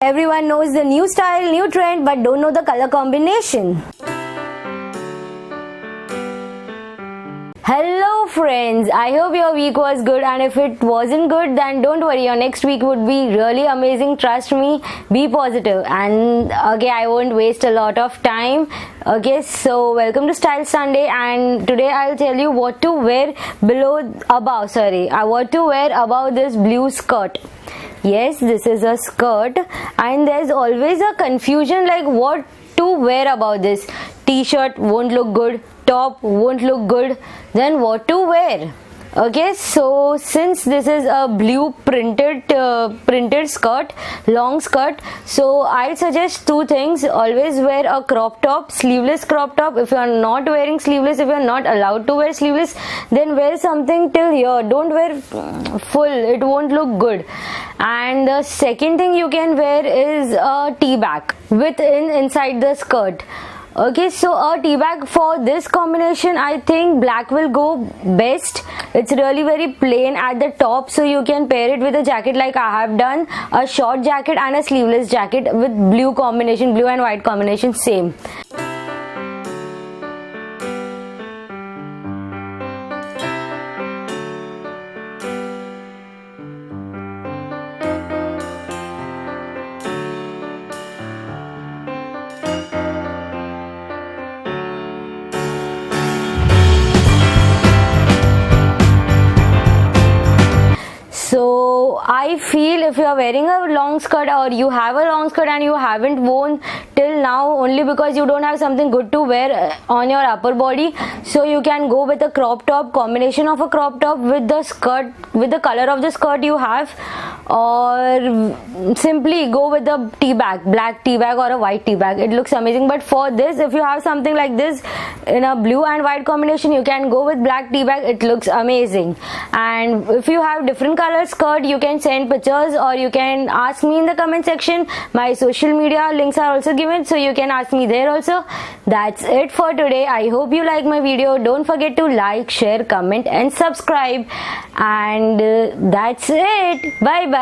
Everyone knows the new style, new trend, but don't know the color combination. Hello friends, I hope your week was good, and if it wasn't good then don't worry, your next week would be really amazing. Trust me, be positive. And okay, I won't waste a lot of time. Okay, so welcome to Style Sunday, and today I'll tell you what to wear what to wear above this blue skirt. Yes, this is a skirt, and there's always a confusion like what to wear about this. T-shirt won't look good, top won't look good, then what to wear? Okay, so since this is a blue printed skirt, long skirt, so I suggest two things. Always wear a crop top, sleeveless crop top. If you are not wearing sleeveless, if you are not allowed to wear sleeveless, then wear something till here. Don't wear full, it won't look good. And the second thing you can wear is a tea bag inside the skirt. Okay, so a tea bag for this combination, I think black will go best. It's really very plain at the top, so you can pair it with a jacket like I have done, a short jacket and a sleeveless jacket with blue and white combination, same. So I feel if you are wearing a long skirt, or you have a long skirt and you haven't worn till now only because you don't have something good to wear on your upper body, so you can go with a crop top, combination of a crop top with the skirt, with the color of the skirt you have, or simply go with the tea bag, black tea bag or a white tea bag. It looks amazing. But for this, if you have something like this in a blue and white combination, you can go with black tea bag. It looks amazing. And if you have different color skirt, you can send pictures or you can ask me in the comment section. My social media links are also given, so you can ask me there also. That's it for today. I hope you like my video. Don't forget to like, share, comment and subscribe. And that's it. Bye bye.